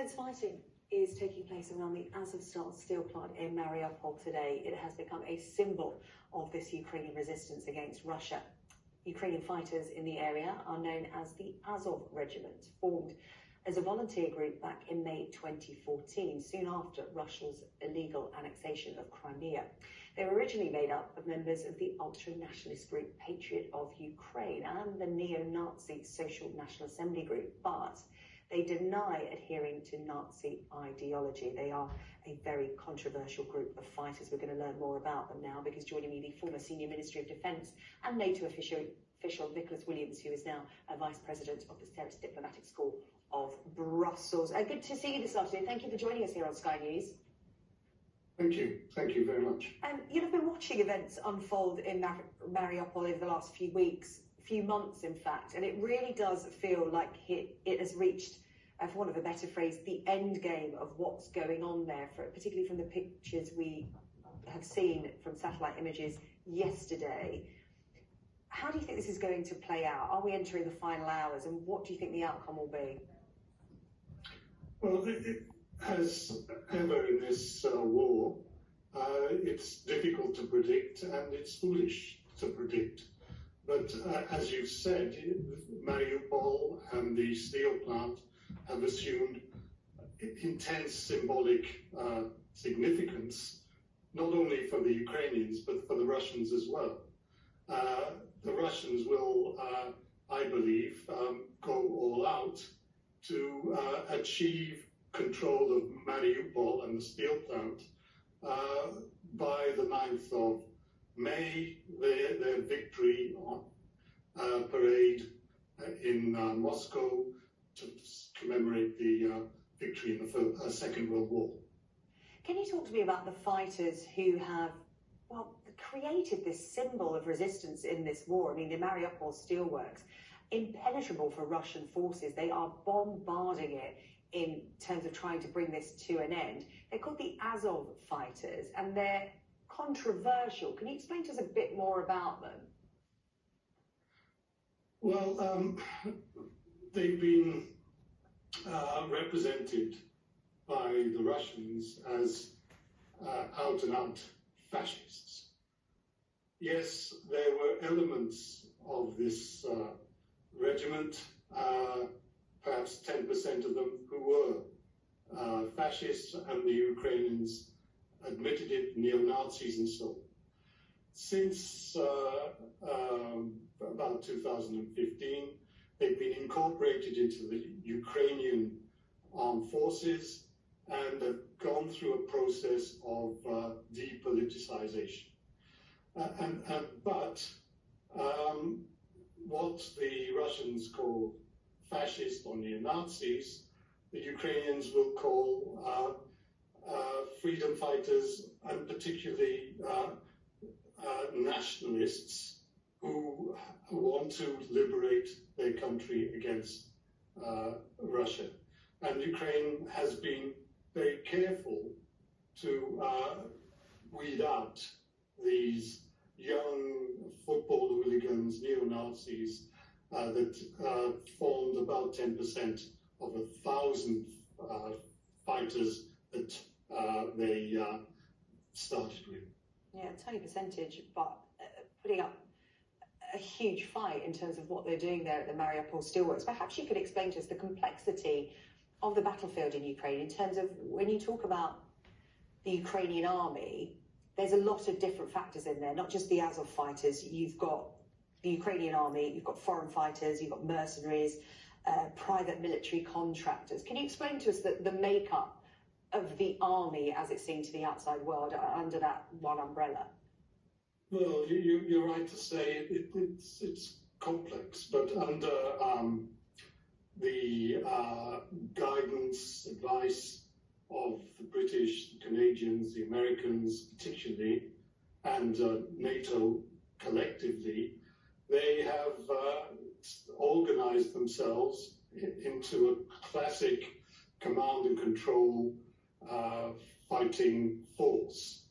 Intense fighting is taking place around the Azov steel plant in Mariupol today. It has become a symbol of this Ukrainian resistance against Russia. Ukrainian fighters in the area are known as the Azov Regiment, formed as a volunteer group back in May 2014, soon after Russia's illegal annexation of Crimea. They were originally made up of members of the ultra-nationalist group Patriot of Ukraine and the neo-Nazi Social National Assembly group, but they deny adhering to Nazi ideology. They are a very controversial group of fighters. We're going to learn more about them now, because joining me, the former Senior Ministry of Defence and NATO official Nicholas Williams, who is now a Vice President of the CERIS Diplomatic School of Brussels. Good to see you this afternoon. Thank you for joining us here on Sky News. Thank you. Thank you very much. You've been watching events unfold in Mariupol over the last few weeks, few months in fact, and it really does feel like it has reached, for want of a better phrase, the end game of what's going on there, particularly from the pictures we have seen from satellite images yesterday. How do you think this is going to play out? Are we entering the final hours, and what do you think the outcome will be? Well, as ever in this war, it's difficult to predict and it's foolish to predict. But as you've said, Mariupol and the steel plant have assumed intense symbolic significance, not only for the Ukrainians, but for the Russians as well. The Russians will, I believe, go all out to achieve control of Mariupol and the steel plant by the 9th of May. Their victory parade in Moscow to commemorate the victory in the Second World War. Can you talk to me about the fighters who have, well, created this symbol of resistance in this war? I mean, the Mariupol steelworks, impenetrable for Russian forces. They are bombarding it in terms of trying to bring this to an end. They're called the Azov Fighters, and they're controversial. Can you explain to us a bit more about them? Well, they've been represented by the Russians as out-and-out fascists. Yes, there were elements of this regiment, perhaps 10% of them, who were fascists, and the Ukrainians admitted it, neo-Nazis and so on. Since about 2015, they've been incorporated into the Ukrainian armed forces and have gone through a process of depoliticization. But what the Russians call fascist or neo-Nazis, the Ukrainians will call freedom fighters, and particularly nationalists who want to liberate their country against Russia. And Ukraine has been very careful to weed out these young football hooligans, neo-Nazis, that formed about 10% of 1,000 fighters that they started with. Yeah, a tiny percentage, but putting up a huge fight in terms of what they're doing there at the Mariupol steelworks. Perhaps you could explain to us the complexity of the battlefield in Ukraine in terms of, when you talk about the Ukrainian army, there's a lot of different factors in there, not just the Azov fighters. You've got the Ukrainian army, you've got foreign fighters, you've got mercenaries, private military contractors. Can you explain to us the makeup of the army as it's seen to the outside world under that one umbrella? Well, you're right to say it's complex, but under the guidance, advice of the British, the Canadians, the Americans particularly, and NATO collectively, they have organized themselves into a classic command and control fighting force.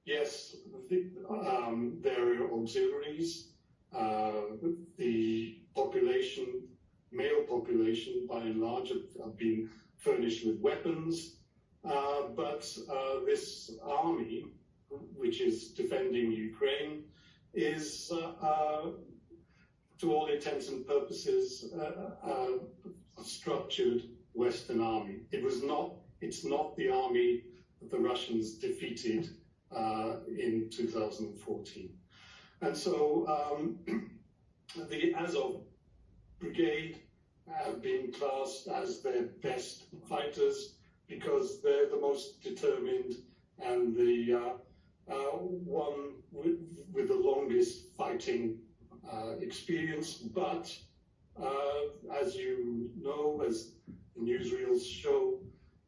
Yes, there are auxiliaries. The population, male population, by and large, have been furnished with weapons, but this army, which is defending Ukraine, is, to all intents and purposes, a structured Western army. It's not the army that the Russians defeated in 2014. And so the Azov Brigade have been classed as their best fighters because they're the most determined and the one with the longest fighting experience. But as you know, as the newsreels show,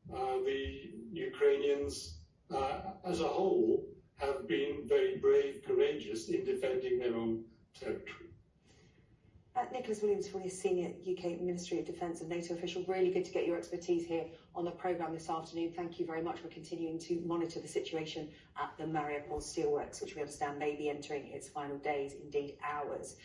the Ukrainians as a whole have been very brave, courageous in defending their own territory. Nicholas Williams, from your senior UK Ministry of Defence and NATO official, really good to get your expertise here on the programme this afternoon. Thank you very much for continuing to monitor the situation at the Mariupol Steelworks, which we understand may be entering its final days, indeed hours.